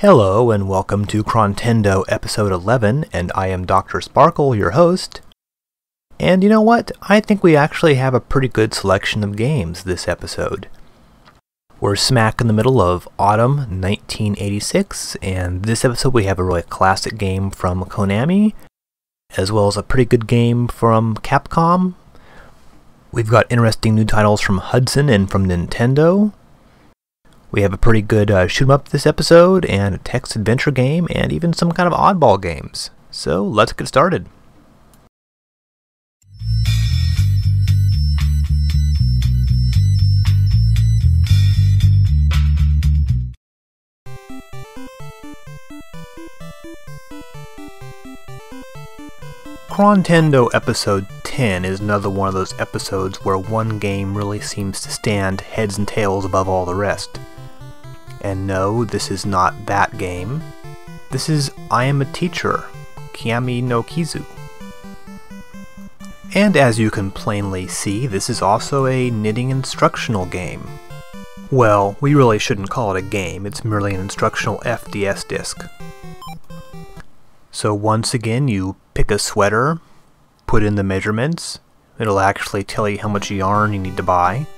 Hello and welcome to Crontendo episode 11, and I am Dr. Sparkle, your host. And you know what? I think we actually have a pretty good selection of games this episode. We're smack in the middle of autumn 1986, and this episode we have a really classic game from Konami, as well as a pretty good game from Capcom. We've got interesting new titles from Hudson and from Nintendo. We have a pretty good shoot 'em up this episode, and a text adventure game, and even some kind of oddball games. So let's get started. Crontendo episode 10 is another one of those episodes where one game really seems to stand heads and tails above all the rest. And no, this is not that game. This is I Am a Teacher, Kiami no Kizu. And as you can plainly see, this is also a knitting instructional game. Well, we really shouldn't call it a game, it's merely an instructional FDS disc. So once again, you pick a sweater, put in the measurements, it'll actually tell you how much yarn you need to buy.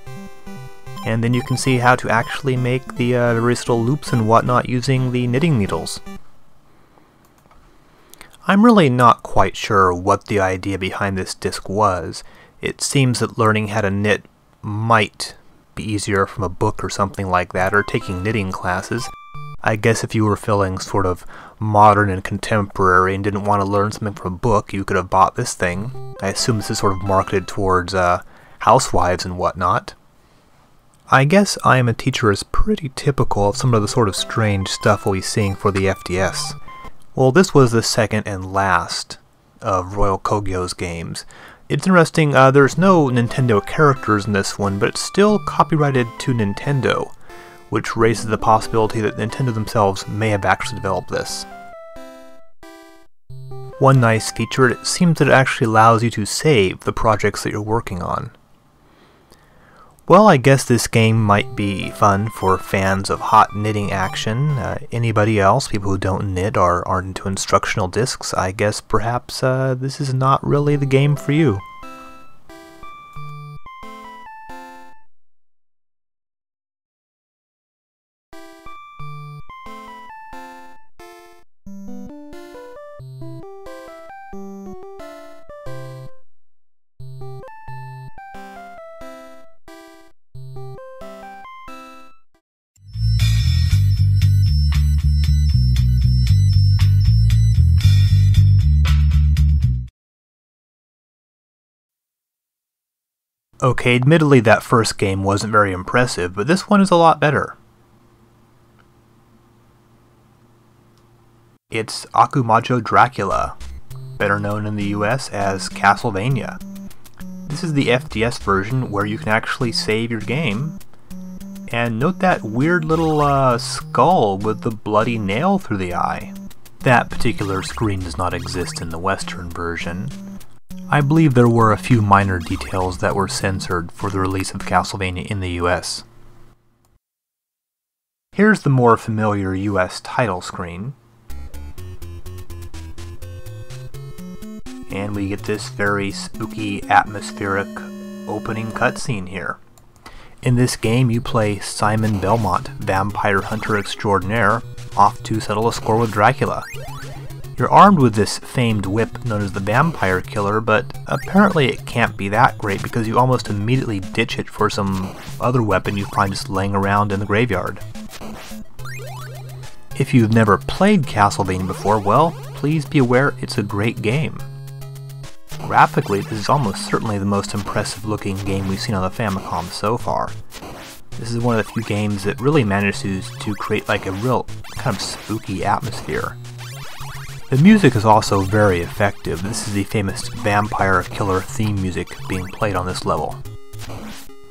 And then you can see how to actually make the various little loops and whatnot using the knitting needles. I'm really not quite sure what the idea behind this disc was. It seems that learning how to knit might be easier from a book or something like that, or taking knitting classes. I guess if you were feeling sort of modern and contemporary and didn't want to learn something from a book, you could have bought this thing. I assume this is sort of marketed towards housewives and whatnot. I guess I Am a Teacher is pretty typical of some of the sort of strange stuff we'll be seeing for the FDS. Well, this was the second and last of Royal Kogyo's games. It's interesting, there's no Nintendo characters in this one, but it's still copyrighted to Nintendo, which raises the possibility that Nintendo themselves may have actually developed this. One nice feature, it seems that it actually allows you to save the projects that you're working on. Well, I guess this game might be fun for fans of hot knitting action. Anybody else, people who don't knit or aren't into instructional discs, I guess perhaps this is not really the game for you. Okay, admittedly that first game wasn't very impressive, but this one is a lot better. It's Akumajo Dracula, better known in the US as Castlevania. This is the FDS version where you can actually save your game. And note that weird little skull with the bloody nail through the eye. That particular screen does not exist in the Western version. I believe there were a few minor details that were censored for the release of Castlevania in the US. Here's the more familiar US title screen. And we get this very spooky, atmospheric opening cutscene here. In this game you play Simon Belmont, vampire hunter extraordinaire, off to settle a score with Dracula. You're armed with this famed whip known as the Vampire Killer, but apparently it can't be that great because you almost immediately ditch it for some other weapon you find just laying around in the graveyard. If you've never played Castlevania before, well, please be aware it's a great game. Graphically, this is almost certainly the most impressive looking game we've seen on the Famicom so far. This is one of the few games that really manages to create like a real kind of spooky atmosphere. The music is also very effective. This is the famous Vampire Killer theme music being played on this level.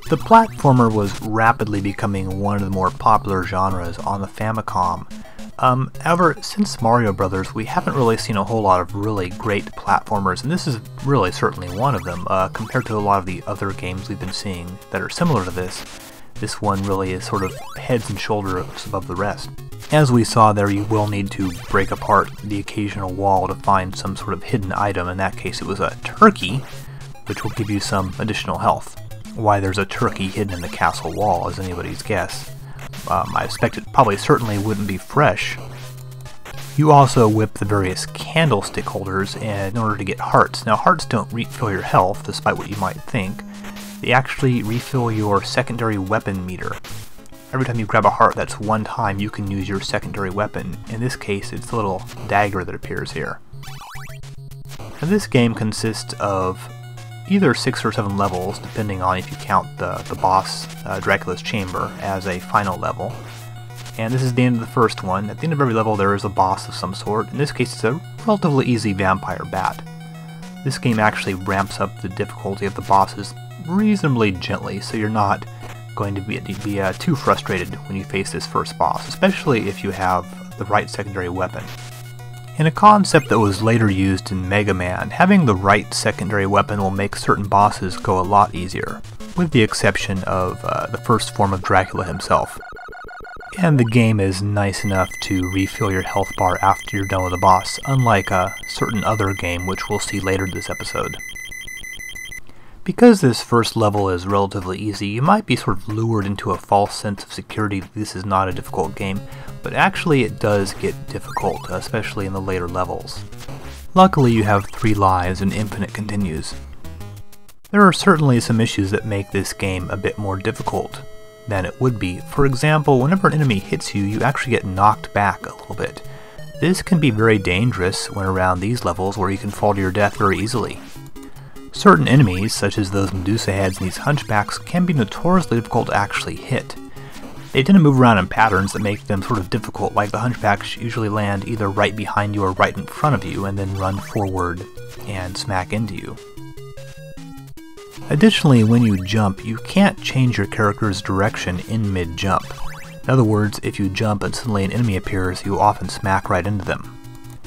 The platformer was rapidly becoming one of the more popular genres on the Famicom. However, since Mario Brothers, we haven't really seen a whole lot of really great platformers, and this is really certainly one of them. Compared to a lot of the other games we've been seeing that are similar to this, this one really is sort of heads and shoulders above the rest. As we saw there, you will need to break apart the occasional wall to find some sort of hidden item. In that case, it was a turkey, which will give you some additional health. Why there's a turkey hidden in the castle wall is anybody's guess. I expect it probably certainly wouldn't be fresh. You also whip the various candlestick holders in order to get hearts. Now, hearts don't refill your health, despite what you might think. They actually refill your secondary weapon meter. Every time you grab a heart, that's one time you can use your secondary weapon. In this case, it's the little dagger that appears here. Now, this game consists of either 6 or 7 levels, depending on if you count the boss, Dracula's Chamber, as a final level. And this is the end of the first one. At the end of every level there is a boss of some sort. In this case it's a relatively easy vampire bat. This game actually ramps up the difficulty of the bosses reasonably gently, so you're not going to be too frustrated when you face this first boss, especially if you have the right secondary weapon. In a concept that was later used in Mega Man, having the right secondary weapon will make certain bosses go a lot easier, with the exception of the first form of Dracula himself. And the game is nice enough to refill your health bar after you're done with a boss, unlike a certain other game which we'll see later this episode. Because this first level is relatively easy, you might be sort of lured into a false sense of security that this is not a difficult game, but actually it does get difficult, especially in the later levels. Luckily you have 3 lives and infinite continues. There are certainly some issues that make this game a bit more difficult than it would be. For example, whenever an enemy hits you, you actually get knocked back a little bit. This can be very dangerous when around these levels where you can fall to your death very easily. Certain enemies, such as those Medusa heads and these hunchbacks, can be notoriously difficult to actually hit. They tend to move around in patterns that make them sort of difficult, like the hunchbacks usually land either right behind you or right in front of you and then run forward and smack into you. Additionally, when you jump, you can't change your character's direction in mid-jump. In other words, if you jump and suddenly an enemy appears, you often smack right into them.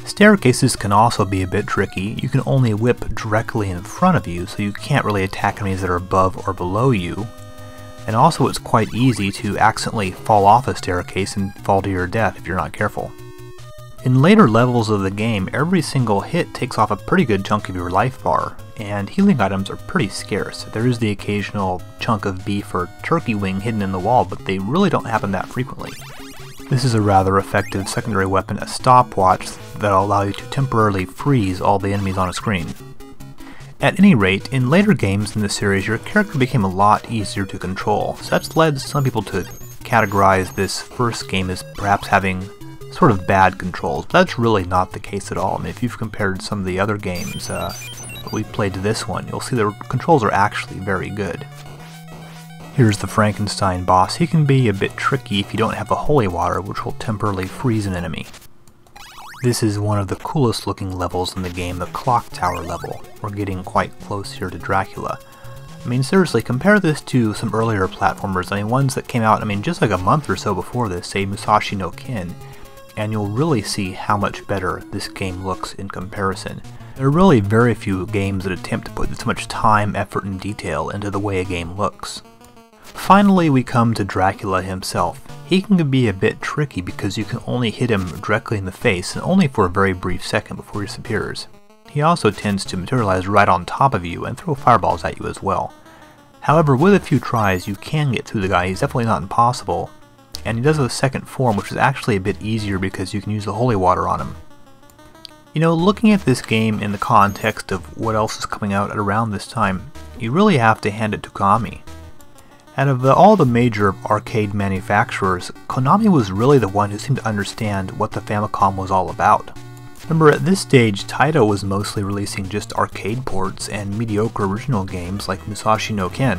Staircases can also be a bit tricky. You can only whip directly in front of you, so you can't really attack enemies that are above or below you. And also it's quite easy to accidentally fall off a staircase and fall to your death if you're not careful. In later levels of the game, every single hit takes off a pretty good chunk of your life bar, and healing items are pretty scarce. There is the occasional chunk of beef or turkey wing hidden in the wall, but they really don't happen that frequently. This is a rather effective secondary weapon, a stopwatch that'll allow you to temporarily freeze all the enemies on a screen. At any rate, in later games in the series, your character became a lot easier to control, so that's led some people to categorize this first game as perhaps having sort of bad controls, but that's really not the case at all. I mean, if you've compared some of the other games that we've played to this one, you'll see the controls are actually very good. Here's the Frankenstein boss. He can be a bit tricky if you don't have the holy water, which will temporarily freeze an enemy. This is one of the coolest looking levels in the game, the clock tower level. We're getting quite close here to Dracula. I mean, seriously, compare this to some earlier platformers, I mean, ones that came out, just like a month or so before this, say Musashi no Ken, and you'll really see how much better this game looks in comparison. There are really very few games that attempt to put this much time, effort, and detail into the way a game looks. Finally, we come to Dracula himself. He can be a bit tricky because you can only hit him directly in the face, and only for a very brief second before he disappears. He also tends to materialize right on top of you and throw fireballs at you as well. However, with a few tries, you can get through the guy. He's definitely not impossible, and he does have a second form, which is actually a bit easier because you can use the holy water on him. You know, looking at this game in the context of what else is coming out at around this time, you really have to hand it to Konami. Out of all the major arcade manufacturers, Konami was really the one who seemed to understand what the Famicom was all about. Remember, at this stage, Taito was mostly releasing just arcade ports and mediocre original games like Musashi no Ken.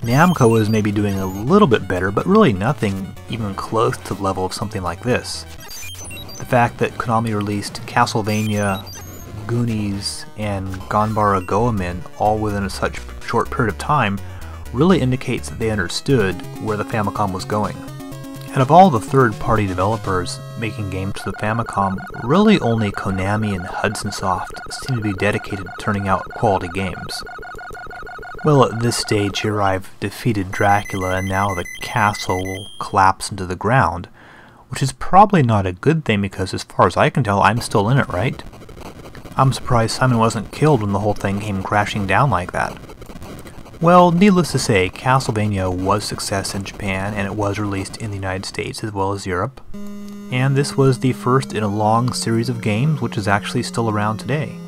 Namco was maybe doing a little bit better, but really nothing even close to the level of something like this. The fact that Konami released Castlevania, Goonies, and Ganbara Goemon all within such short period of time really indicates that they understood where the Famicom was going. Out of all the third-party developers making games for the Famicom, really only Konami and Hudson Soft seem to be dedicated to turning out quality games. Well, at this stage here I've defeated Dracula, and now the castle will collapse into the ground. which is probably not a good thing because as far as I can tell, I'm still in it, right? I'm surprised Simon wasn't killed when the whole thing came crashing down like that. Well, needless to say, Castlevania was a success in Japan, and it was released in the United States as well as Europe. And this was the first in a long series of games which is actually still around today.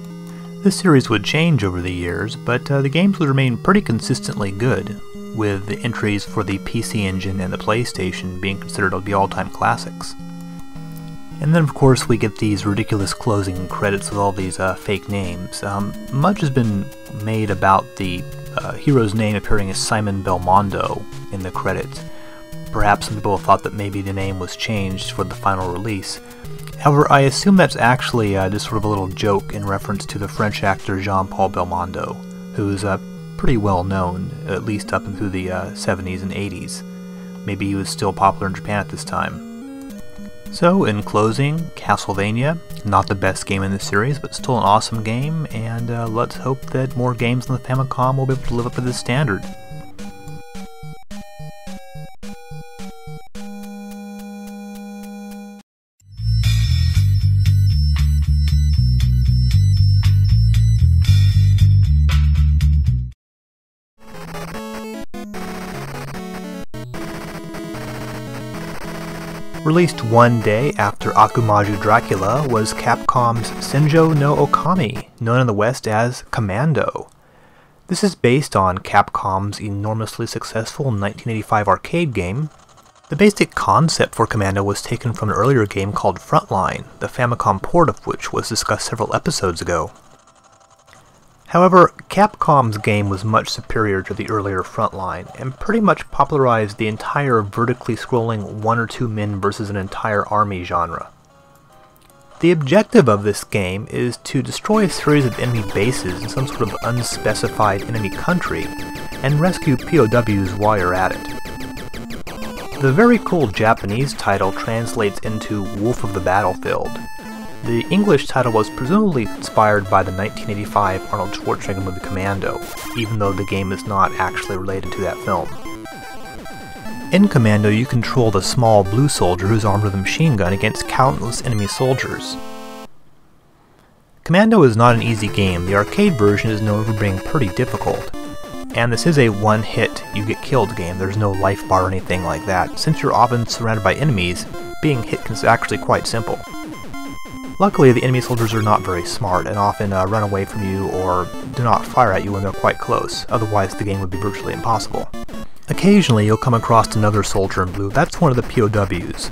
This series would change over the years, but the games would remain pretty consistently good, with the entries for the PC Engine and the PlayStation being considered to be all-time classics. And then of course we get these ridiculous closing credits with all these fake names. Much has been made about the hero's name appearing as Simon Belmondo in the credits. Perhaps some people thought that maybe the name was changed for the final release. However, I assume that's actually just sort of a little joke in reference to the French actor Jean-Paul Belmondo, who's pretty well known, at least up into the 70s and 80s. Maybe he was still popular in Japan at this time. So, in closing, Castlevania, not the best game in the series, but still an awesome game, and let's hope that more games on the Famicom will be able to live up to this standard. Released one day after Akumaju Dracula was Capcom's Senjo no Okami, known in the West as Commando. This is based on Capcom's enormously successful 1985 arcade game. The basic concept for Commando was taken from an earlier game called Frontline, the Famicom port of which was discussed several episodes ago. However, Capcom's game was much superior to the earlier Frontline, and pretty much popularized the entire vertically scrolling one or two men versus an entire army genre. The objective of this game is to destroy a series of enemy bases in some sort of unspecified enemy country, and rescue POWs while you're at it. The very cool Japanese title translates into Wolf of the Battlefield. The English title was presumably inspired by the 1985 Arnold Schwarzenegger movie Commando, even though the game is not actually related to that film. In Commando, you control the small blue soldier who's armed with a machine gun against countless enemy soldiers. Commando is not an easy game. The arcade version is known for being pretty difficult. And this is a one-hit, you get killed game. There's no life bar or anything like that. Since you're often surrounded by enemies, being hit is actually quite simple. Luckily, the enemy soldiers are not very smart and often run away from you or do not fire at you when they're quite close, otherwise the game would be virtually impossible. Occasionally, you'll come across another soldier in blue. That's one of the POWs.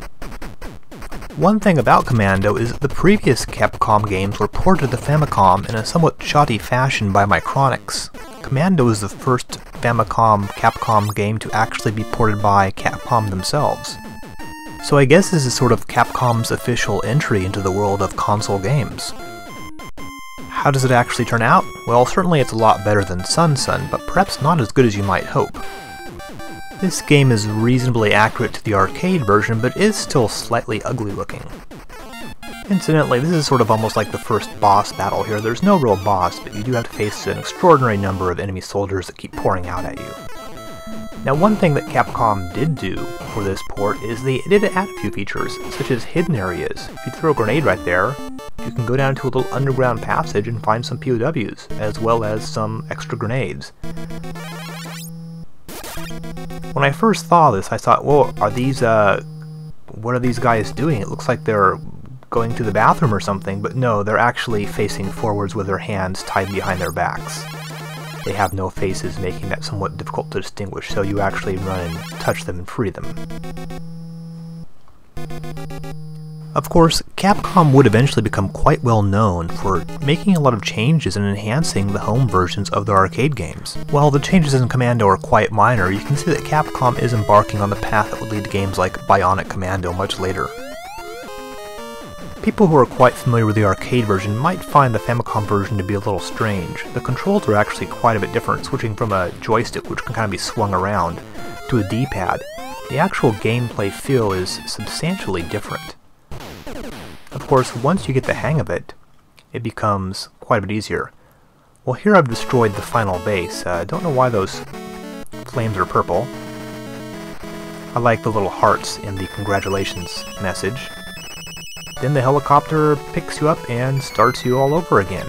One thing about Commando is that the previous Capcom games were ported to the Famicom in a somewhat shoddy fashion by Micronix. Commando is the first Capcom game to actually be ported by Capcom themselves. So I guess this is sort of Capcom's official entry into the world of console games. How does it actually turn out? Well, certainly it's a lot better than Sun, but perhaps not as good as you might hope. This game is reasonably accurate to the arcade version, but is still slightly ugly looking. Incidentally, this is sort of almost like the first boss battle here. There's no real boss, but you do have to face an extraordinary number of enemy soldiers that keep pouring out at you. Now, one thing that Capcom did do for this port is they did add a few features, such as hidden areas. If you throw a grenade right there, you can go down to a little underground passage and find some POWs, as well as some extra grenades. When I first saw this, I thought, well, what are these guys doing? It looks like they're going to the bathroom or something, but no, they're actually facing forwards with their hands tied behind their backs. They have no faces, making that somewhat difficult to distinguish, so you actually run and touch them and free them. Of course, Capcom would eventually become quite well known for making a lot of changes and enhancing the home versions of their arcade games. While the changes in Commando are quite minor, you can see that Capcom is embarking on the path that would lead to games like Bionic Commando much later. People who are quite familiar with the arcade version might find the Famicom version to be a little strange. The controls are actually quite a bit different, switching from a joystick which can kind of be swung around to a D-pad. The actual gameplay feel is substantially different. Of course, once you get the hang of it, it becomes quite a bit easier. Well, here I've destroyed the final base. Don't know why those flames are purple. I like the little hearts in the congratulations message. Then the helicopter picks you up and starts you all over again.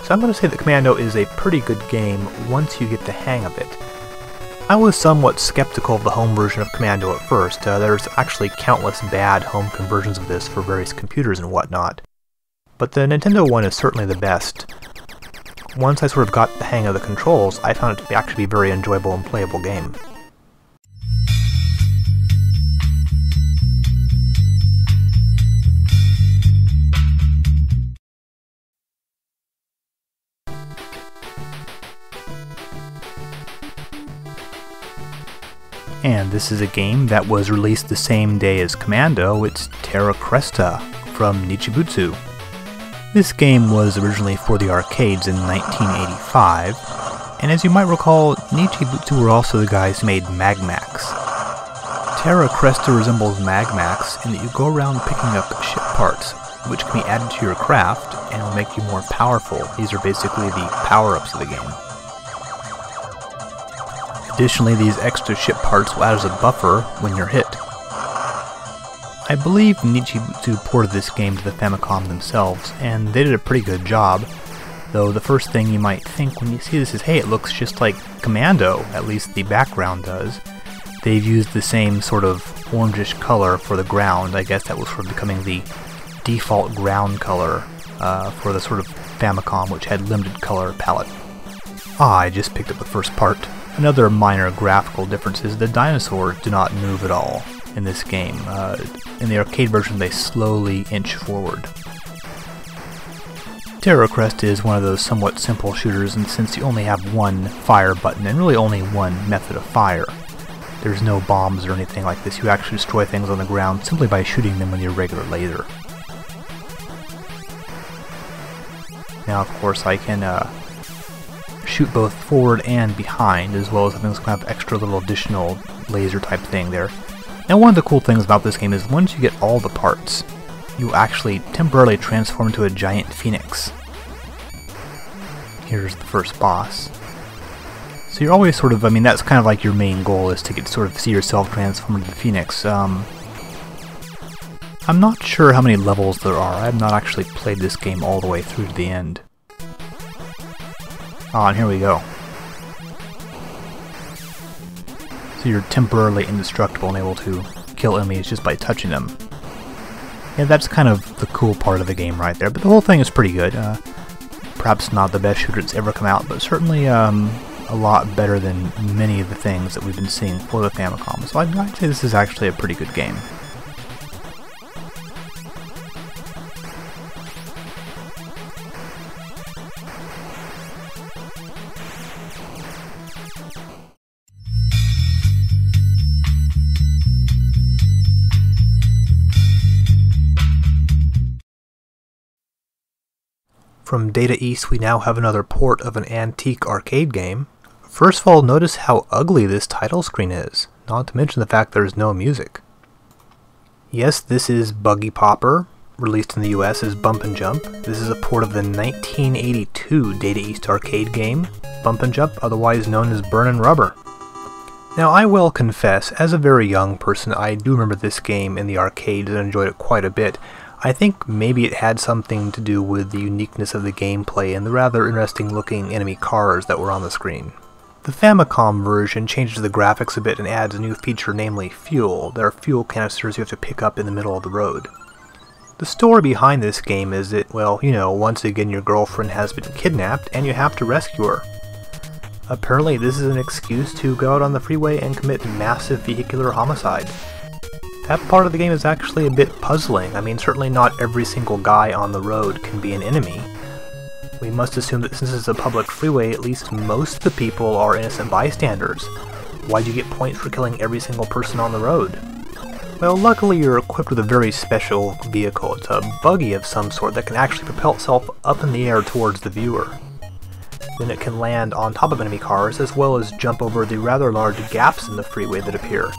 So I'm going to say that Commando is a pretty good game once you get the hang of it. I was somewhat skeptical of the home version of Commando at first. There's actually countless bad home conversions of this for various computers and whatnot. But the Nintendo one is certainly the best. Once I sort of got the hang of the controls, I found it to actually be a very enjoyable and playable game. And this is a game that was released the same day as Commando. It's Terra Cresta from Nichibutsu. This game was originally for the arcades in 1985, and as you might recall, Nichibutsu were also the guys who made Magmax. Terra Cresta resembles Magmax in that you go around picking up ship parts, which can be added to your craft and will make you more powerful. These are basically the power-ups of the game. Additionally, these extra ship parts will add as a buffer when you're hit. I believe Nichibutsu ported this game to the Famicom themselves, and they did a pretty good job, though the first thing you might think when you see this is, hey, it looks just like Commando, at least the background does. They've used the same sort of orangish color for the ground. I guess that was sort of becoming the default ground color for the sort of Famicom, which had limited color palette. I just picked up the first part. Another minor graphical difference is the dinosaurs do not move at all in this game. In the arcade version, they slowly inch forward. Terra Cresta is one of those somewhat simple shooters, and since you only have one fire button and really only one method of fire, there's no bombs or anything like this. You actually destroy things on the ground simply by shooting them with your regular laser. Now, of course, I can shoot both forward and behind, as well as having some kind of extra little additional laser type thing there. Now, one of the cool things about this game is once you get all the parts, you actually temporarily transform into a giant phoenix. Here's the first boss. So you're always sort of, I mean, that's kind of like your main goal, is to get sort of see yourself transform into the phoenix. I'm not sure how many levels there are. I have not actually played this game all the way through to the end. Ah, and here we go. So you're temporarily indestructible and able to kill enemies just by touching them. Yeah, that's kind of the cool part of the game right there, but the whole thing is pretty good. Perhaps not the best shooter that's ever come out, but certainly a lot better than many of the things that we've been seeing for the Famicom. So I'd say this is actually a pretty good game. From Data East, we now have another port of an antique arcade game. First of all, notice how ugly this title screen is, not to mention the fact there's no music. Yes, this is Buggy Popper, released in the US as Bump and Jump. This is a port of the 1982 Data East arcade game, Bump and Jump, otherwise known as Burnin' Rubber. Now, I will confess, as a very young person, I do remember this game in the arcades and enjoyed it quite a bit. I think maybe it had something to do with the uniqueness of the gameplay and the rather interesting looking enemy cars that were on the screen. The Famicom version changes the graphics a bit and adds a new feature, namely fuel. There are fuel canisters you have to pick up in the middle of the road. The story behind this game is that, well, you know, once again your girlfriend has been kidnapped and you have to rescue her. Apparently this is an excuse to go out on the freeway and commit massive vehicular homicide. That part of the game is actually a bit puzzling. I mean, certainly not every single guy on the road can be an enemy. We must assume that since it's a public freeway, at least most of the people are innocent bystanders. Why'd you get points for killing every single person on the road? Well, luckily you're equipped with a very special vehicle. It's a buggy of some sort that can actually propel itself up in the air towards the viewer. Then it can land on top of enemy cars, as well as jump over the rather large gaps in the freeway that appear.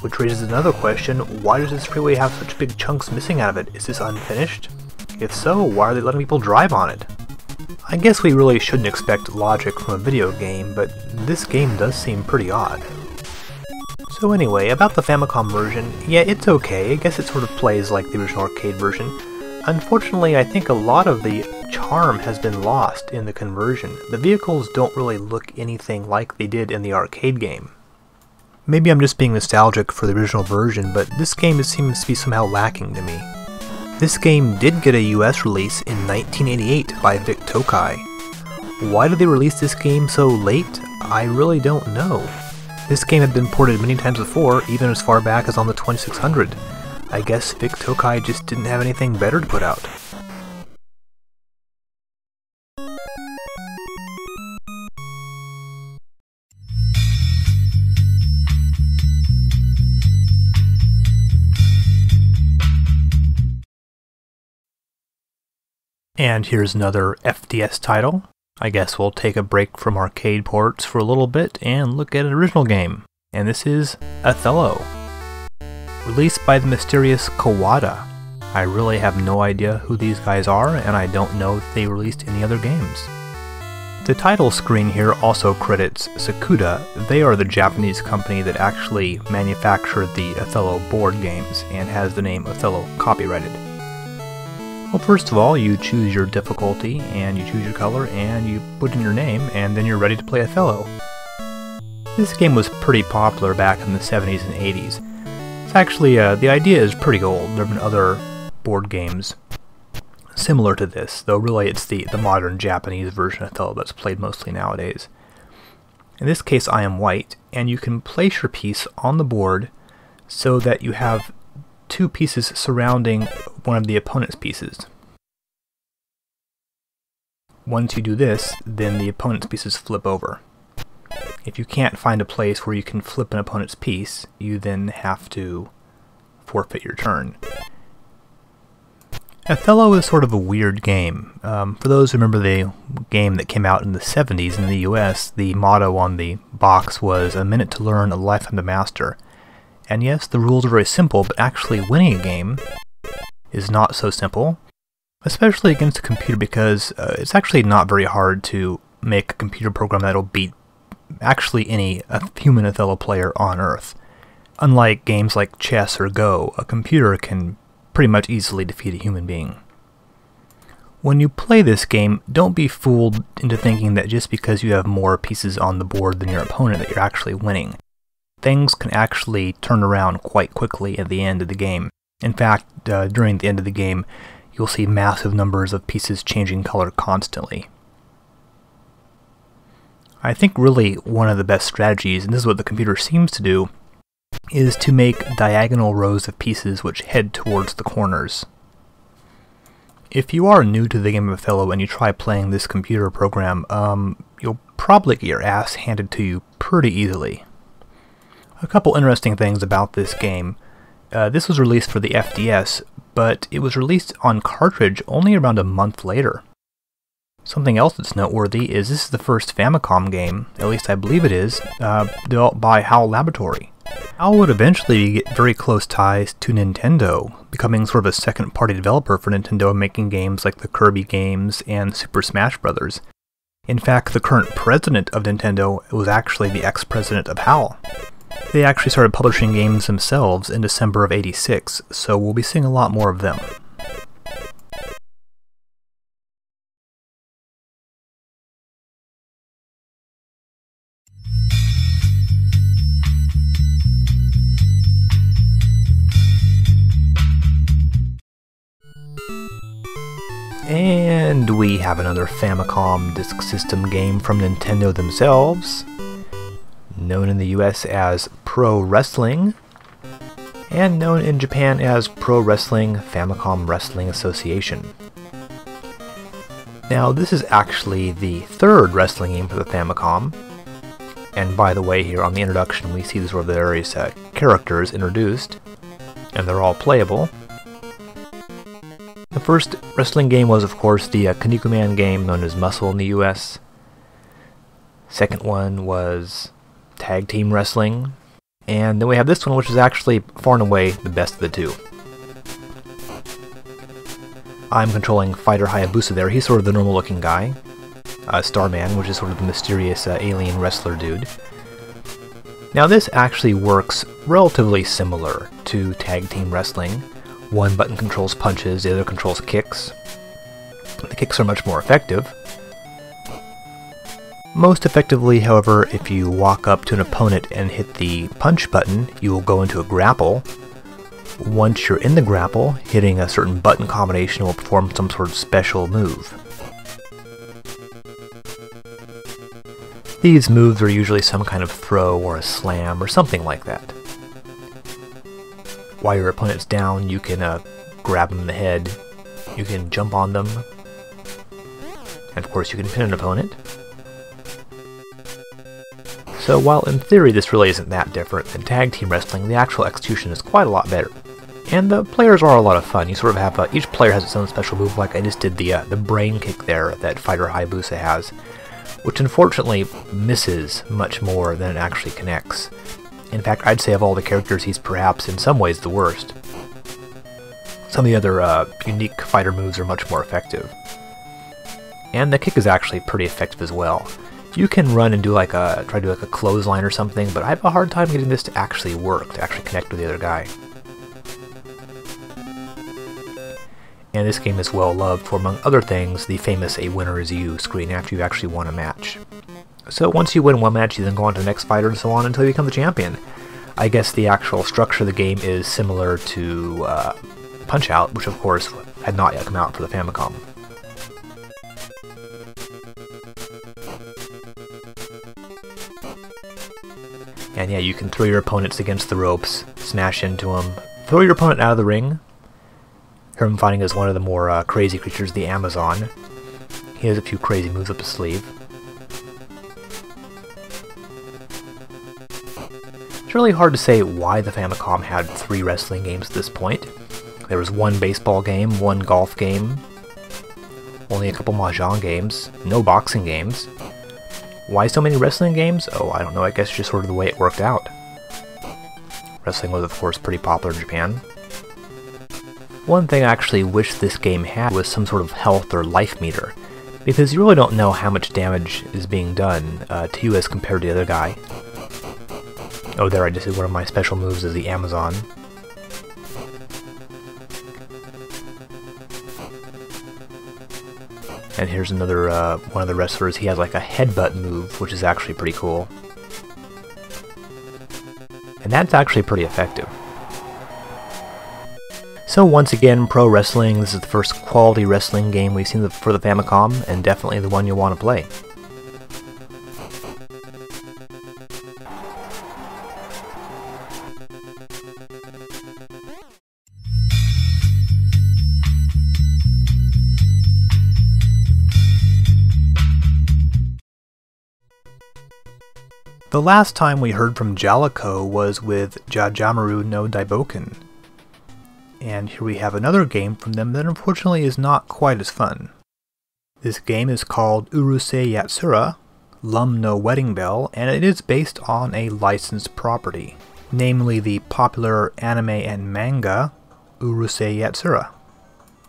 Which raises another question, why does this freeway have such big chunks missing out of it? Is this unfinished? If so, why are they letting people drive on it? I guess we really shouldn't expect logic from a video game, but this game does seem pretty odd. So anyway, about the Famicom version, yeah, it's okay. I guess it sort of plays like the original arcade version. Unfortunately, I think a lot of the charm has been lost in the conversion. The vehicles don't really look anything like they did in the arcade game. Maybe I'm just being nostalgic for the original version, but this game seems to be somehow lacking to me. This game did get a US release in 1988 by Vic Tokai. Why did they release this game so late? I really don't know. This game had been ported many times before, even as far back as on the 2600. I guess Vic Tokai just didn't have anything better to put out. And here's another FDS title. I guess we'll take a break from arcade ports for a little bit and look at an original game. And this is Othello. Released by the mysterious Kawada. I really have no idea who these guys are, and I don't know if they released any other games. The title screen here also credits Sakuda. They are the Japanese company that actually manufactured the Othello board games and has the name Othello copyrighted. Well, first of all, you choose your difficulty, and you choose your color, and you put in your name, and then you're ready to play Othello. This game was pretty popular back in the 70s and 80s. It's actually, the idea is pretty old. There have been other board games similar to this, though really it's the modern Japanese version of Othello that's played mostly nowadays. In this case, I am white, and you can place your piece on the board so that you have two pieces surrounding one of the opponent's pieces. Once you do this, then the opponent's pieces flip over. If you can't find a place where you can flip an opponent's piece, you then have to forfeit your turn. Othello is sort of a weird game. For those who remember the game that came out in the 70s in the US, the motto on the box was "A minute to learn, a lifetime to master." And yes, the rules are very simple, but actually winning a game is not so simple, especially against a computer, because it's actually not very hard to make a computer program that'll beat actually any human Othello player on Earth. Unlike games like chess or Go, a computer can pretty much easily defeat a human being. When you play this game, don't be fooled into thinking that just because you have more pieces on the board than your opponent that you're actually winning. Things can actually turn around quite quickly at the end of the game. In fact, during the end of the game, you'll see massive numbers of pieces changing color constantly. I think really one of the best strategies, and this is what the computer seems to do, is to make diagonal rows of pieces which head towards the corners. If you are new to the game of Othello and you try playing this computer program, you'll probably get your ass handed to you pretty easily. A couple interesting things about this game. This was released for the FDS, but it was released on cartridge only around a month later. Something else that's noteworthy is this is the first Famicom game, at least I believe it is, developed by HAL Laboratory. HAL would eventually get very close ties to Nintendo, becoming sort of a second-party developer for Nintendo, making games like the Kirby games and Super Smash Bros. In fact, the current president of Nintendo was actually the ex-president of HAL. They actually started publishing games themselves in December of '86, so we'll be seeing a lot more of them. And we have another Famicom Disk System game from Nintendo themselves, known in the US as Pro Wrestling, and known in Japan as Pro Wrestling Famicom Wrestling Association. Now, this is actually the third wrestling game for the Famicom, and by the way, here on the introduction we see the sort of various characters introduced, and they're all playable. The first wrestling game was, of course, the Kinnikuman game known as Muscle in the US. Second one was Tag Team Wrestling, and then we have this one, which is actually far and away the best of the two. I'm controlling Fighter Hayabusa there. He's sort of the normal looking guy. Starman, which is sort of the mysterious alien wrestler dude. Now this actually works relatively similar to tag team wrestling. One button controls punches, the other controls kicks. The kicks are much more effective. Most effectively, however, if you walk up to an opponent and hit the punch button, you will go into a grapple. Once you're in the grapple, hitting a certain button combination will perform some sort of special move. These moves are usually some kind of throw or a slam or something like that. While your opponent's down, you can grab them in the head, you can jump on them, and of course you can pin an opponent. So while in theory this really isn't that different than tag team wrestling, the actual execution is quite a lot better. And the players are a lot of fun. You sort of have, each player has its own special move, like I just did the brain kick there that Fighter Hayabusa has, which unfortunately misses much more than it actually connects. In fact, I'd say of all the characters, he's perhaps in some ways the worst. Some of the other unique fighter moves are much more effective. And the kick is actually pretty effective as well. You can run and do try to do like a clothesline or something, but I have a hard time getting this to actually work, to actually connect with the other guy. And this game is well loved for, among other things, the famous "A winner is you" screen after you've actually won a match. So once you win one match, you then go on to the next fighter and so on until you become the champion. I guess the actual structure of the game is similar to Punch-Out, which of course had not yet come out for the Famicom. And yeah, you can throw your opponents against the ropes, smash into them, throw your opponent out of the ring. Here I'm finding is one of the more crazy creatures, the Amazon. He has a few crazy moves up his sleeve. It's really hard to say why the Famicom had 3 wrestling games at this point. There was one baseball game, one golf game, only a couple Mahjong games, no boxing games. Why so many wrestling games? Oh, I don't know, I guess just sort of the way it worked out. Wrestling was of course pretty popular in Japan. One thing I actually wish this game had was some sort of health or life meter, because you really don't know how much damage is being done to you as compared to the other guy. Oh, there I just did one of my special moves as the Amazon. And here's another one of the wrestlers. He has like a headbutt move, which is actually pretty cool. And that's actually pretty effective. So once again, Pro Wrestling, this is the first quality wrestling game we've seen for the Famicom, and definitely the one you'll want to play. The last time we heard from Jaleco was with Jajamaru no Daiboken. And here we have another game from them that unfortunately is not quite as fun. This game is called Urusei Yatsura, Lum no Wedding Bell, and it is based on a licensed property, namely the popular anime and manga Urusei Yatsura.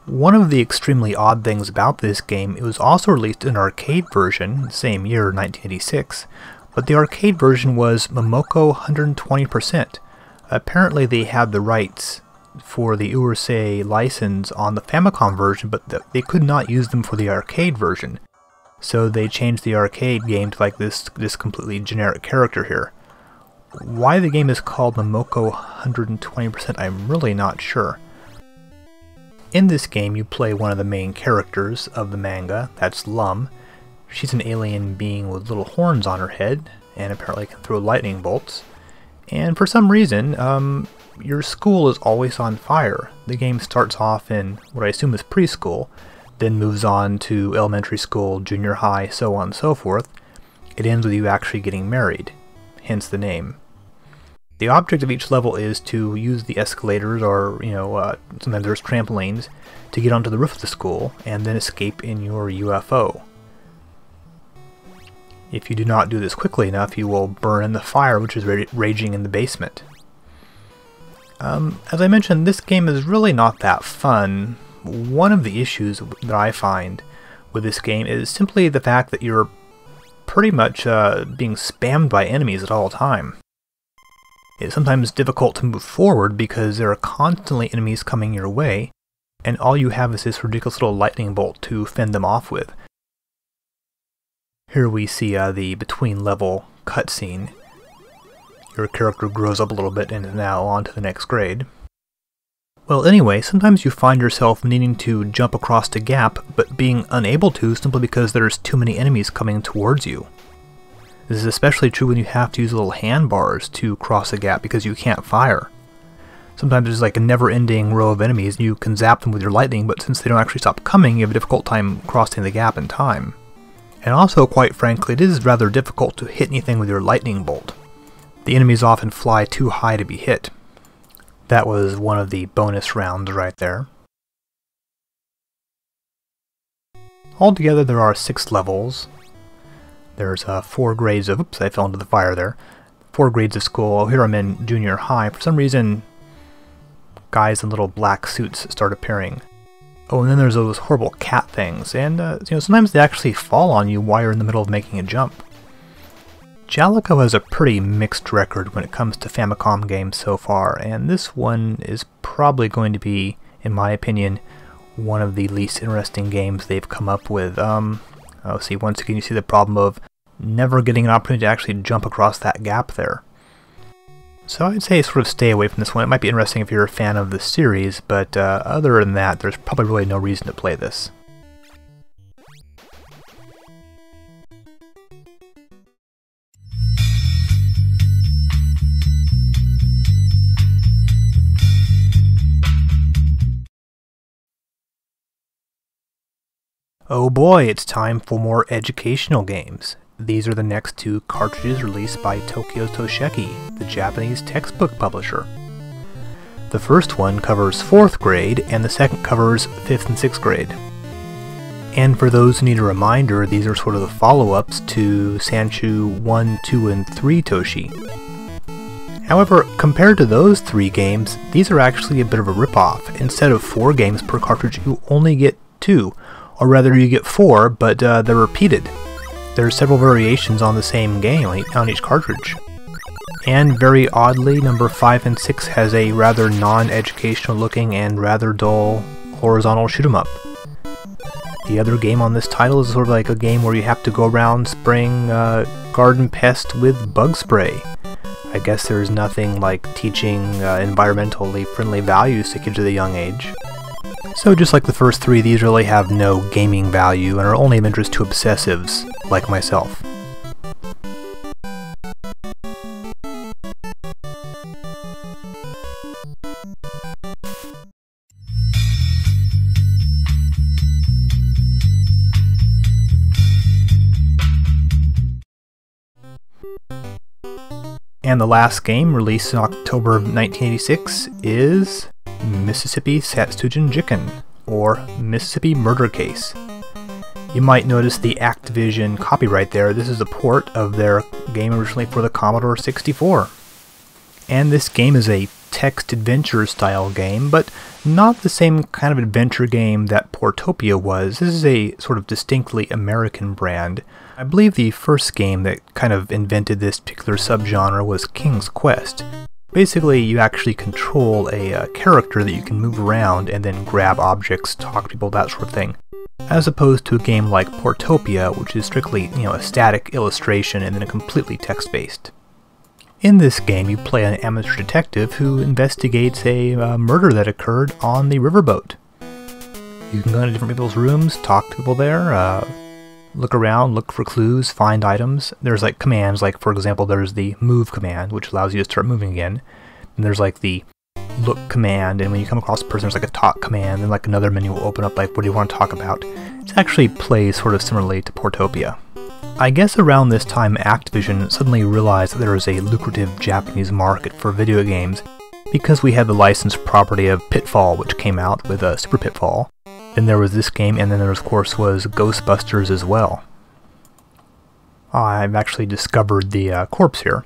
One of the extremely odd things about this game, it was also released in an arcade version, the same year, 1986, but the arcade version was Momoko 120%. Apparently they had the rights for the Urusei license on the Famicom version, but they could not use them for the arcade version. So they changed the arcade game to like this completely generic character here. Why the game is called Momoko 120%, I'm really not sure. In this game you play one of the main characters of the manga, that's Lum. She's an alien being with little horns on her head, and apparently can throw lightning bolts. And for some reason, your school is always on fire. The game starts off in what I assume is preschool, then moves on to elementary school, junior high, so on and so forth. It ends with you actually getting married, hence the name. The object of each level is to use the escalators, or sometimes there's trampolines, to get onto the roof of the school, and then escape in your UFO. If you do not do this quickly enough, you will burn in the fire which is raging in the basement. As I mentioned, this game is really not that fun. One of the issues that I find with this game is simply the fact that you're pretty much being spammed by enemies at all time. It's sometimes difficult to move forward because there are constantly enemies coming your way, and all you have is this ridiculous little lightning bolt to fend them off with. Here we see the between level cutscene. Your character grows up a little bit and is now on to the next grade. Well, anyway, sometimes you find yourself needing to jump across a gap, but being unable to simply because there's too many enemies coming towards you. This is especially true when you have to use little handbars to cross a gap because you can't fire. Sometimes there's like a never-ending row of enemies and you can zap them with your lightning, but since they don't actually stop coming, you have a difficult time crossing the gap in time. And also, quite frankly, it is rather difficult to hit anything with your lightning bolt. The enemies often fly too high to be hit. That was one of the bonus rounds right there. Altogether there are 6 levels. There's 4 grades of... Oops, I fell into the fire there. 4 grades of school. Here I'm in junior high. For some reason, guys in little black suits start appearing. Oh, and then there's those horrible cat things. And, sometimes they actually fall on you while you're in the middle of making a jump. Jaleco has a pretty mixed record when it comes to Famicom games so far, and this one is probably going to be, in my opinion, one of the least interesting games they've come up with. See, once again you see the problem of never getting an opportunity to actually jump across that gap there. So I'd say sort of stay away from this one. It might be interesting if you're a fan of the series, but other than that, there's probably really no reason to play this. Oh boy, it's time for more educational games. These are the next 2 cartridges released by Tokyo Tosheki, the Japanese textbook publisher. The first one covers 4th grade, and the second covers 5th and 6th grade. And for those who need a reminder, these are sort of the follow-ups to Sanchu 1, 2, and 3 Toshi. However, compared to those 3 games, these are actually a bit of a rip-off. Instead of 4 games per cartridge, you only get 2. Or rather, you get 4, but they're repeated. There are several variations on the same game on each cartridge. And very oddly, number 5 and 6 has a rather non-educational looking and rather dull horizontal shoot-'em-up. The other game on this title is sort of like a game where you have to go around spraying garden pests with bug spray. I guess there's nothing like teaching environmentally friendly values to kids at a young age. So just like the first 3, these really have no gaming value and are only of interest to obsessives like myself. And the last game, released in October of 1986, is Mississippi Satsujin Jiken, or Mississippi Murder Case. You might notice the Activision copyright there. This is a port of their game originally for the Commodore 64. And this game is a text adventure style game, but not the same kind of adventure game that Portopia was. This is a sort of distinctly American brand. I believe the first game that kind of invented this particular subgenre was King's Quest. Basically, you actually control a character that you can move around and then grab objects, talk to people, that sort of thing. As opposed to a game like Portopia, which is strictly, a static illustration and then completely text-based. In this game, you play an amateur detective who investigates a murder that occurred on the riverboat. You can go into different people's rooms, talk to people there, look around, look for clues, find items. There's like commands, like for example there's the move command, which allows you to start moving again. And there's like the look command, and when you come across a person there's like a talk command, and like another menu will open up like what do you want to talk about. It actually plays sort of similarly to Portopia. I guess around this time Activision suddenly realized that there was a lucrative Japanese market for video games because we had the licensed property of Pitfall, which came out with Super Pitfall. Then there was this game, and then there of course was Ghostbusters as well. I've actually discovered the corpse here.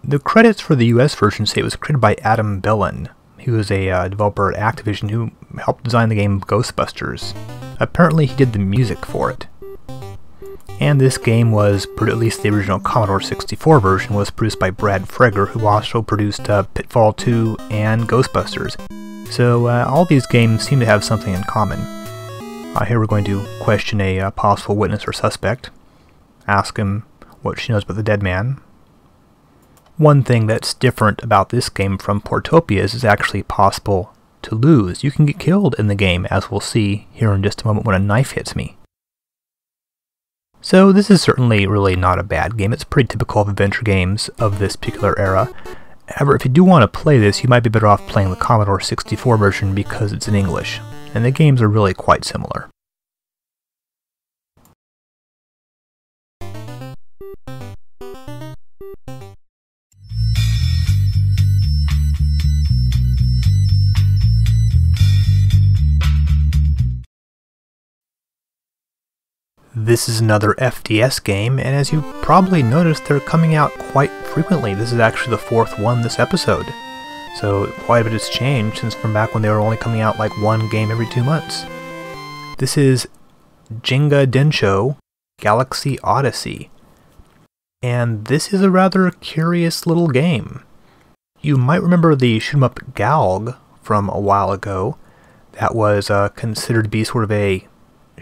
The credits for the US version say it was created by Adam Bellin. He was a developer at Activision who helped design the game Ghostbusters. Apparently he did the music for it. And this game was, at least the original Commodore 64 version, was produced by Brad Fregger, who also produced Pitfall 2 and Ghostbusters. So all these games seem to have something in common. Here we're going to question a possible witness or suspect. Ask him what she knows about the dead man. One thing that's different about this game from Portopia is it's actually possible to lose. You can get killed in the game, as we'll see here in just a moment when a knife hits me. So this is certainly really not a bad game. It's pretty typical of adventure games of this particular era. However, if you do want to play this, you might be better off playing the Commodore 64 version because it's in English, and the games are really quite similar. This is another FDS game, and as you probably noticed, they're coming out quite frequently. This is actually the fourth one this episode. So quite a bit has changed since from back when they were only coming out like one game every 2 months. This is Ginga Densho Galaxy Odyssey. And this is a rather curious little game. You might remember the shoot 'em up Galg from a while ago. That was considered to be sort of a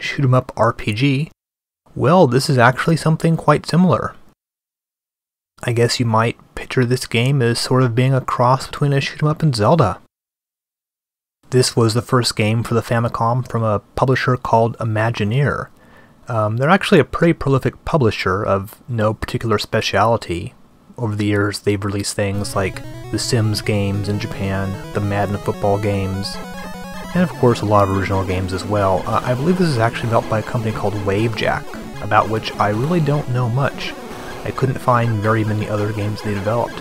shoot 'em up RPG. Well, this is actually something quite similar. I guess you might picture this game as sort of being a cross between a shoot 'em up and Zelda. This was the first game for the Famicom from a publisher called Imagineer. They're actually a pretty prolific publisher of no particular speciality. Over the years, they've released things like the Sims games in Japan, the Madden football games, and of course a lot of original games as well. I believe this is actually developed by a company called Wavejack, about which I really don't know much. I couldn't find very many other games they developed.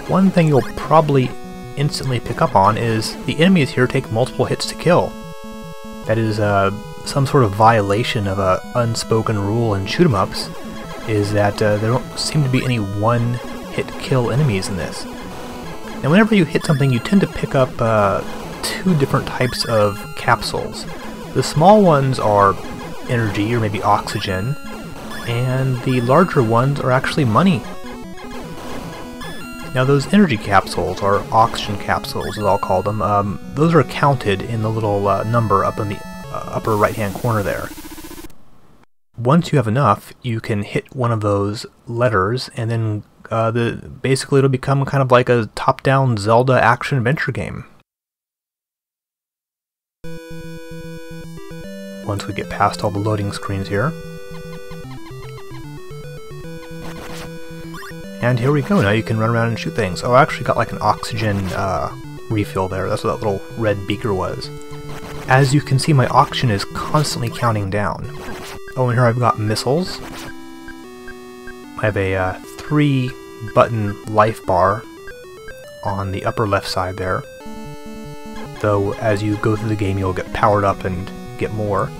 One thing you'll probably instantly pick up on is the enemies here take multiple hits to kill. That is some sort of violation of a unspoken rule in shoot 'em ups, is that there don't seem to be any one-hit kill enemies in this. And whenever you hit something, you tend to pick up 2 different types of capsules. The small ones are energy, or maybe oxygen, and the larger ones are actually money. Now those energy capsules, or oxygen capsules as I'll call them, those are counted in the little number up in the upper right hand corner there. Once you have enough, you can hit one of those letters, and then basically it'll become kind of like a top-down Zelda action-adventure game. Once we get past all the loading screens here. And here we go, now you can run around and shoot things. Oh, I actually got like an oxygen refill there, that's what that little red beaker was. As you can see, my oxygen is constantly counting down. Oh, and here I've got missiles. I have a 3-button life bar on the upper left side there. Though, as you go through the game, you'll get powered up and get more.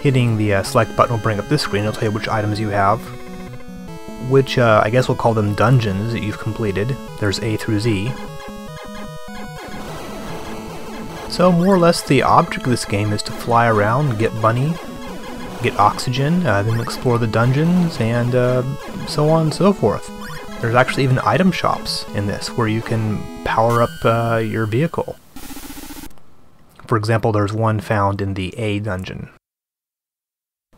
Hitting the select button will bring up this screen. It'll tell you which items you have, which I guess we'll call them dungeons that you've completed. There's A through Z. So more or less the object of this game is to fly around, get money, get oxygen, then explore the dungeons, and so on and so forth. There's actually even item shops in this where you can power up your vehicle. For example, there's one found in the A dungeon.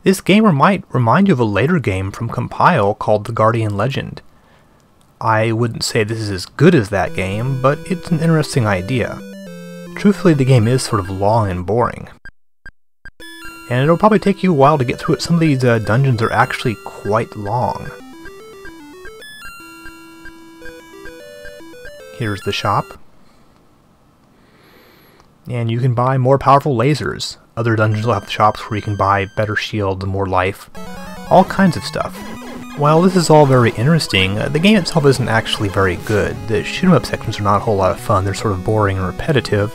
This game might remind you of a later game from Compile called The Guardian Legend. I wouldn't say this is as good as that game, but it's an interesting idea. Truthfully, the game is sort of long and boring. And it'll probably take you a while to get through it. Some of these dungeons are actually quite long. Here's the shop. And you can buy more powerful lasers. Other dungeons will have shops where you can buy better shields and more life. All kinds of stuff. While this is all very interesting, the game itself isn't actually very good. The shoot-em-up sections are not a whole lot of fun. They're sort of boring and repetitive.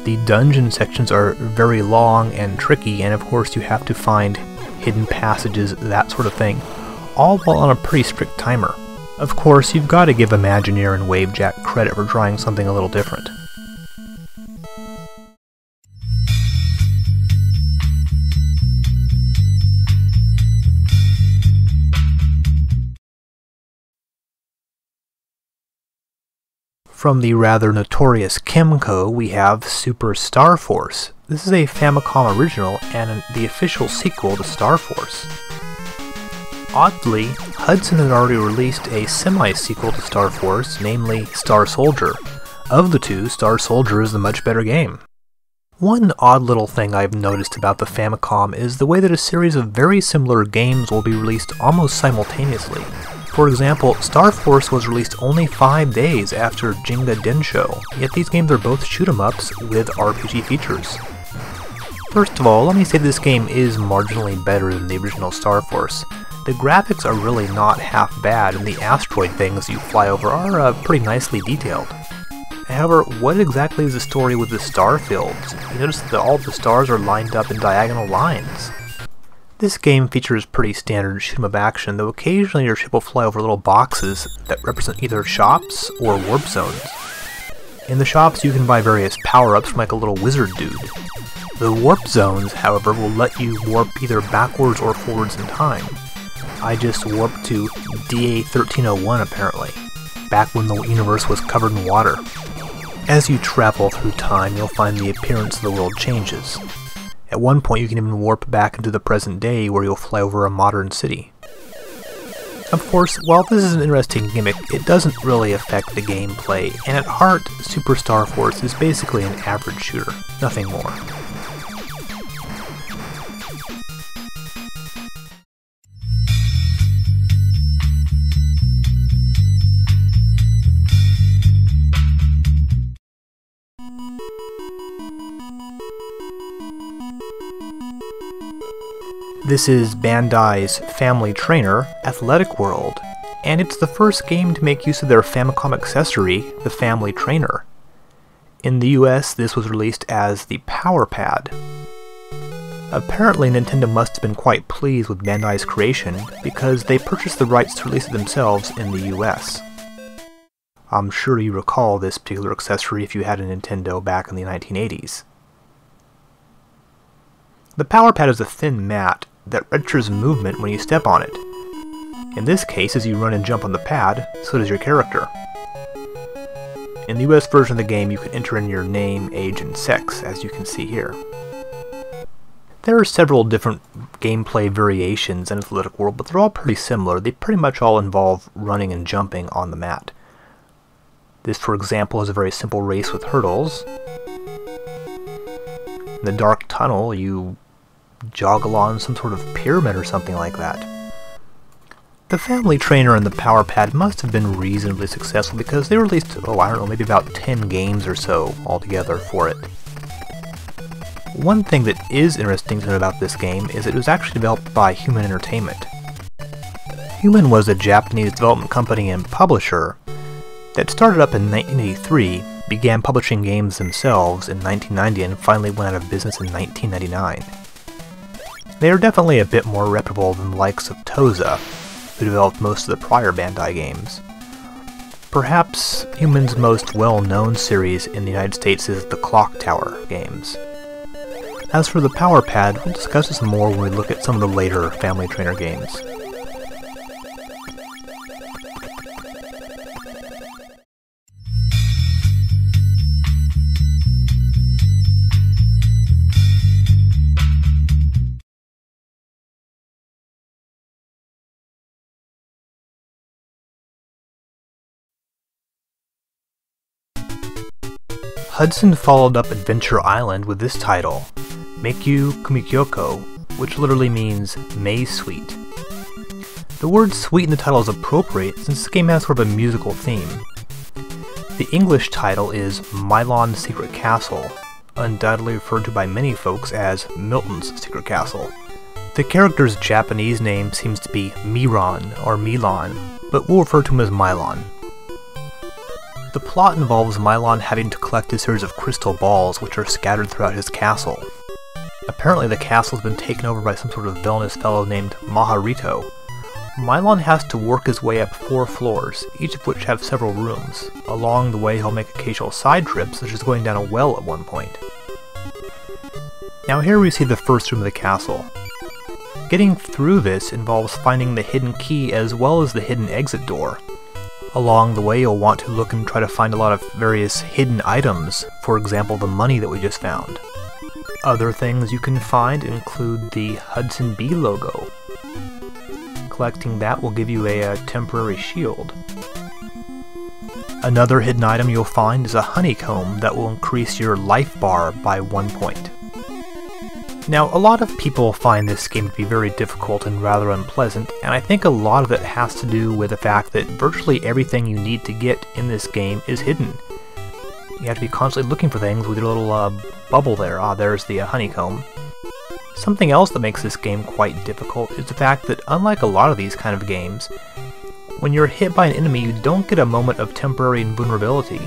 The dungeon sections are very long and tricky, and of course you have to find hidden passages, that sort of thing, all while on a pretty strict timer. Of course, you've got to give Imagineer and Wavejack credit for trying something a little different. From the rather notorious Kemco, we have Super Star Force. This is a Famicom original and the official sequel to Star Force. Oddly, Hudson had already released a semi-sequel to Star Force, namely Star Soldier. Of the two, Star Soldier is the much better game. One odd little thing I've noticed about the Famicom is the way that a series of very similar games will be released almost simultaneously. For example, Star Force was released only 5 days after Jinga Densho, yet these games are both shoot-'em-ups with RPG features. First of all, let me say this game is marginally better than the original Star Force. The graphics are really not half bad, and the asteroid things you fly over are pretty nicely detailed. However, what exactly is the story with the star fields? You notice that all the stars are lined up in diagonal lines. This game features pretty standard shoot-'em-up action, though occasionally your ship will fly over little boxes that represent either shops or warp zones. In the shops you can buy various power-ups from like a little wizard dude. The warp zones, however, will let you warp either backwards or forwards in time. I just warped to DA 1301 apparently, back when the universe was covered in water. As you travel through time, you'll find the appearance of the world changes. At one point you can even warp back into the present day where you'll fly over a modern city. Of course, while this is an interesting gimmick, it doesn't really affect the gameplay, and at heart, Super Star Force is basically an average shooter, nothing more. This is Bandai's family trainer, Athletic World, and it's the first game to make use of their Famicom accessory, the Family Trainer. In the US, this was released as the Power Pad. Apparently, Nintendo must have been quite pleased with Bandai's creation, because they purchased the rights to release it themselves in the US. I'm sure you recall this particular accessory if you had a Nintendo back in the 1980s. The Power Pad is a thin mat that registers movement when you step on it. In this case, as you run and jump on the pad, so does your character. In the US version of the game, you can enter in your name, age, and sex, as you can see here. There are several different gameplay variations in Athletic World, but they're all pretty similar. They pretty much all involve running and jumping on the mat. This, for example, is a very simple race with hurdles. In the dark tunnel, you jog along some sort of pyramid or something like that. The Family Trainer and the Power Pad must have been reasonably successful because they released, maybe about 10 games or so altogether for it. One thing that is interesting to know about this game is it was actually developed by Human Entertainment. Human was a Japanese development company and publisher that started up in 1983, began publishing games themselves in 1990, and finally went out of business in 1999. They are definitely a bit more reputable than the likes of Toza, who developed most of the prior Bandai games. Perhaps Human's most well-known series in the United States is the Clock Tower games. As for the Power Pad, we'll discuss this more when we look at some of the later Family Trainer games. Hudson followed up Adventure Island with this title, Meikyu Kumikyoko, which literally means Maze Suite. The word suite in the title is appropriate since this game has sort of a musical theme. The English title is Milon's Secret Castle, undoubtedly referred to by many folks as Milton's Secret Castle. The character's Japanese name seems to be Miron or Milon, but we'll refer to him as Milon. The plot involves Milon having to collect a series of crystal balls which are scattered throughout his castle. Apparently the castle has been taken over by some sort of villainous fellow named Maharito. Milon has to work his way up 4 floors, each of which have several rooms. Along the way he'll make occasional side trips, such as going down a well at one point. Now here we see the first room of the castle. Getting through this involves finding the hidden key as well as the hidden exit door. Along the way, you'll want to look and try to find a lot of various hidden items, for example the money that we just found. Other things you can find include the Hudson B logo. Collecting that will give you a temporary shield. Another hidden item you'll find is a honeycomb that will increase your life bar by 1 point. Now, a lot of people find this game to be very difficult and rather unpleasant, and I think a lot of it has to do with the fact that virtually everything you need to get in this game is hidden. You have to be constantly looking for things with your little bubble there. Ah, there's the honeycomb. Something else that makes this game quite difficult is the fact that unlike a lot of these kind of games, when you're hit by an enemy you don't get a moment of temporary invulnerability.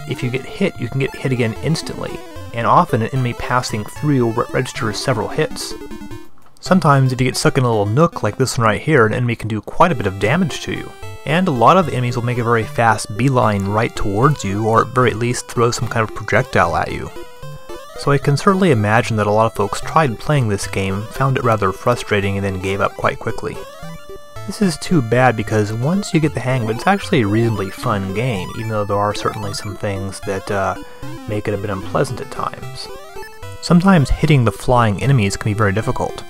If you get hit, you can get hit again instantly, and often an enemy passing through will register several hits. Sometimes if you get stuck in a little nook like this one right here, an enemy can do quite a bit of damage to you. And a lot of the enemies will make a very fast beeline right towards you, or at very least throw some kind of projectile at you. So I can certainly imagine that a lot of folks tried playing this game, found it rather frustrating, and then gave up quite quickly. This is too bad because once you get the hang of it, it's actually a reasonably fun game, even though there are certainly some things that make it a bit unpleasant at times. Sometimes hitting the flying enemies can be very difficult.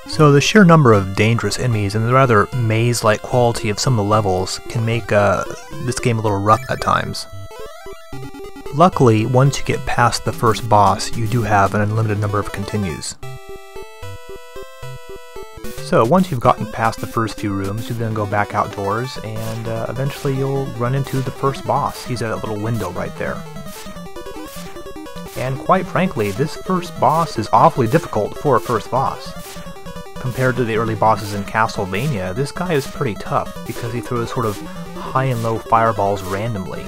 So the sheer number of dangerous enemies and the rather maze-like quality of some of the levels can make this game a little rough at times. Luckily, once you get past the first boss, you do have an unlimited number of continues. So once you've gotten past the first few rooms, you then go back outdoors, and eventually you'll run into the first boss. He's at a little window right there. And quite frankly, this first boss is awfully difficult for a first boss. Compared to the early bosses in Castlevania, this guy is pretty tough, because he throws sort of high and low fireballs randomly.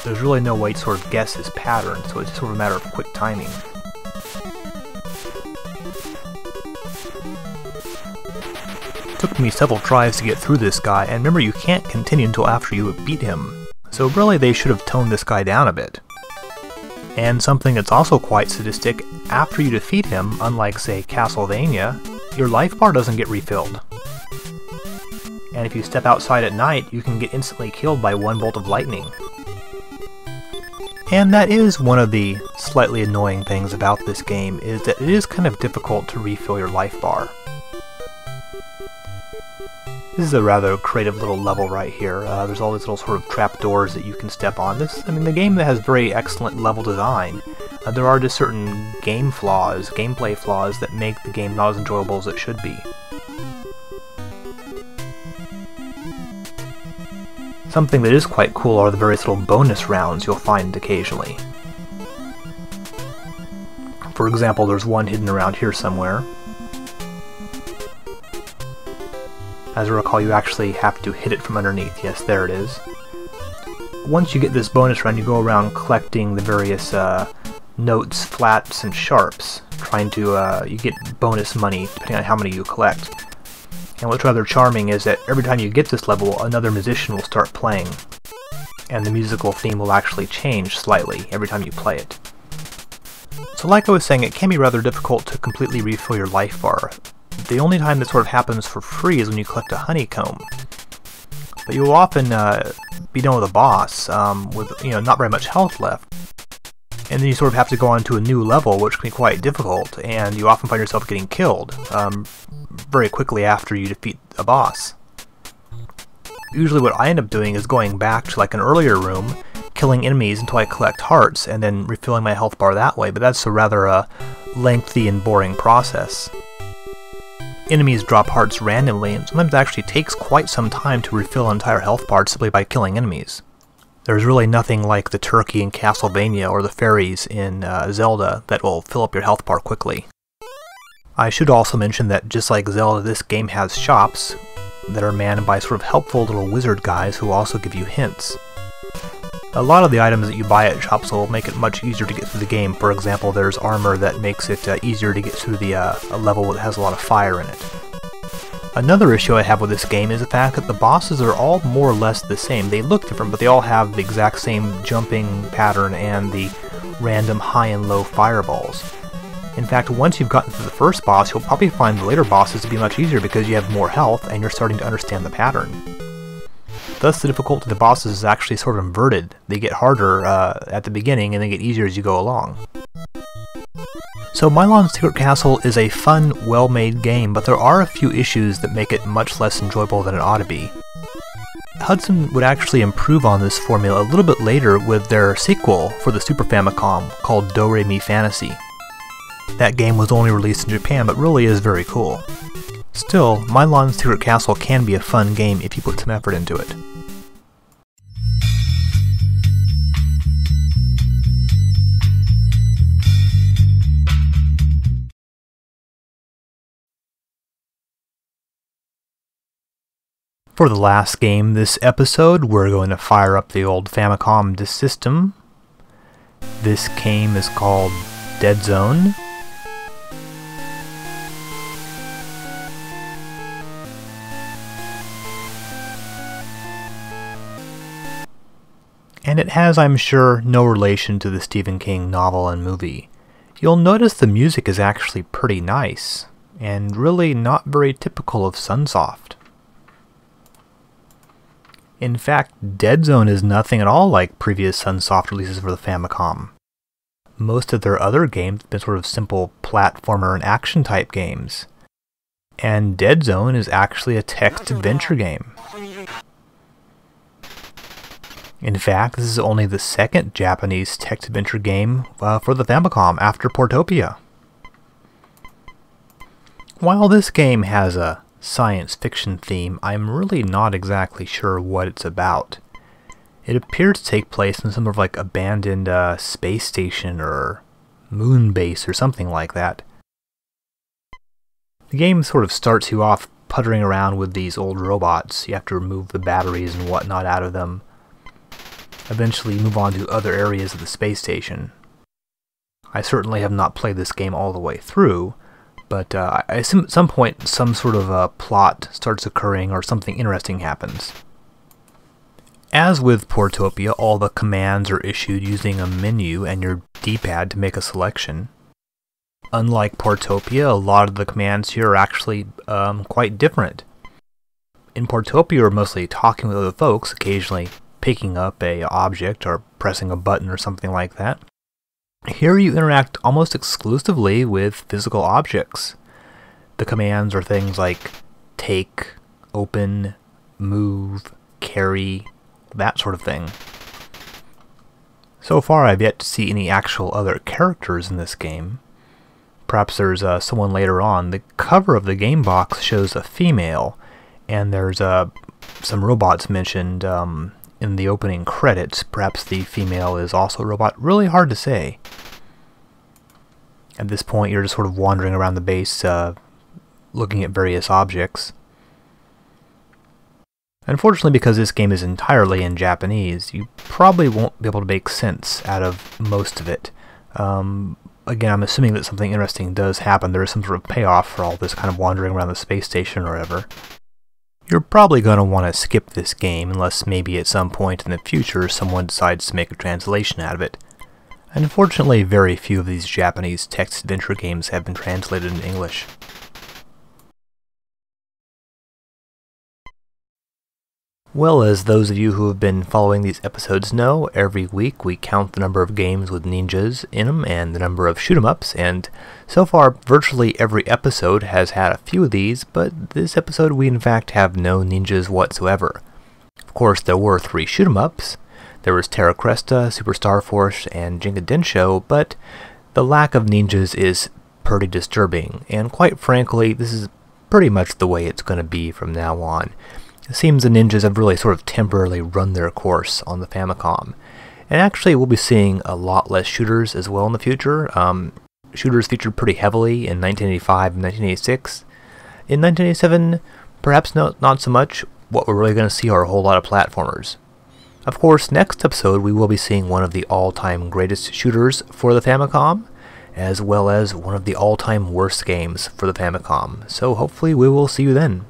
There's really no way to sort of guess his pattern, so it's sort of a matter of quick timing. It took me several tries to get through this guy, and remember you can't continue until after you beat him, so really they should have toned this guy down a bit. And something that's also quite sadistic, after you defeat him, unlike say Castlevania, your life bar doesn't get refilled. And if you step outside at night, you can get instantly killed by one bolt of lightning. And that is one of the slightly annoying things about this game, is that it is kind of difficult to refill your life bar. This is a rather creative little level right here. There's all these little sort of trapdoors that you can step on. The game that has very excellent level design. There are just certain gameplay flaws that make the game not as enjoyable as it should be. Something that is quite cool are the various little bonus rounds you'll find occasionally. For example, there's one hidden around here somewhere. As I recall, you actually have to hit it from underneath. Yes, there it is. Once you get this bonus round, you go around collecting the various notes, flats, and sharps, trying to, you get bonus money depending on how many you collect. And what's rather charming is that every time you get this level, another musician will start playing, and the musical theme will actually change slightly every time you play it. So like I was saying, it can be rather difficult to completely refill your life bar. The only time this sort of happens for free is when you collect a honeycomb. But you'll often be done with a boss with not very much health left. And then you sort of have to go on to a new level, which can be quite difficult, and you often find yourself getting killed very quickly after you defeat a boss. Usually what I end up doing is going back to like an earlier room, killing enemies until I collect hearts, and then refilling my health bar that way, but that's a rather lengthy and boring process. Enemies drop hearts randomly, and sometimes it actually takes quite some time to refill an entire health bar simply by killing enemies. There's really nothing like the turkey in Castlevania or the fairies in Zelda that will fill up your health bar quickly. I should also mention that just like Zelda, this game has shops that are manned by sort of helpful little wizard guys who also give you hints. A lot of the items that you buy at shops will make it much easier to get through the game. For example, there's armor that makes it easier to get through the a level that has a lot of fire in it. Another issue I have with this game is the fact that the bosses are all more or less the same. They look different, but they all have the exact same jumping pattern and the random high and low fireballs. In fact, once you've gotten through the first boss, you'll probably find the later bosses to be much easier because you have more health and you're starting to understand the pattern. Thus the difficulty of the bosses is actually sort of inverted. They get harder at the beginning and they get easier as you go along. So Milon's Secret Castle is a fun, well-made game, but there are a few issues that make it much less enjoyable than it ought to be. Hudson would actually improve on this formula a little bit later with their sequel for the Super Famicom called Do-Re-Mi Fantasy. That game was only released in Japan, but really is very cool. Still, Milon's Secret Castle can be a fun game if you put some effort into it. For the last game this episode, we're going to fire up the old Famicom Disk System. This game is called Dead Zone. And it has, I'm sure, no relation to the Stephen King novel and movie. You'll notice the music is actually pretty nice, and really not very typical of Sunsoft. In fact, Dead Zone is nothing at all like previous Sunsoft releases for the Famicom. Most of their other games have been sort of simple platformer and action type games. And Dead Zone is actually a text-adventure game. In fact, this is only the second Japanese text-adventure game for the Famicom after Portopia. While this game has a science fiction theme, I'm really not exactly sure what it's about. It appears to take place in some sort of like abandoned space station or moon base or something like that. The game sort of starts you off puttering around with these old robots. You have to remove the batteries and whatnot out of them. Eventually move on to other areas of the space station. I certainly have not played this game all the way through, but I assume at some point some sort of plot starts occurring or something interesting happens. As with Portopia, all the commands are issued using a menu and your D-pad to make a selection. Unlike Portopia, a lot of the commands here are actually quite different. In Portopia, you're mostly talking with other folks, occasionally picking up an object or pressing a button or something like that. Here you interact almost exclusively with physical objects. The commands are things like take, open, move, carry, that sort of thing. So far I've yet to see any actual other characters in this game. Perhaps there's someone later on. The cover of the game box shows a female, and there's some robots mentioned in the opening credits. Perhaps the female is also a robot. Really hard to say. At this point you're just sort of wandering around the base looking at various objects. Unfortunately, because this game is entirely in Japanese, you probably won't be able to make sense out of most of it. Again, I'm assuming that something interesting does happen. There is some sort of payoff for all this kind of wandering around the space station or whatever. You're probably going to want to skip this game unless maybe at some point in the future someone decides to make a translation out of it. Unfortunately, very few of these Japanese text-adventure games have been translated into English. Well, as those of you who have been following these episodes know, every week we count the number of games with ninjas in them and the number of shoot-'em-ups, and so far virtually every episode has had a few of these, but this episode we in fact have no ninjas whatsoever. Of course, there were 3 shoot-'em-ups. There was Terra Cresta, Super Star Force, and Jinga Densho, but the lack of ninjas is pretty disturbing, and quite frankly, this is pretty much the way it's going to be from now on. It seems the ninjas have really sort of temporarily run their course on the Famicom. And actually we'll be seeing a lot less shooters as well in the future. Shooters featured pretty heavily in 1985 and 1986. In 1987, perhaps not so much. What we're really going to see are a whole lot of platformers. Of course, next episode we will be seeing one of the all-time greatest shooters for the Famicom, as well as one of the all-time worst games for the Famicom. So hopefully we will see you then.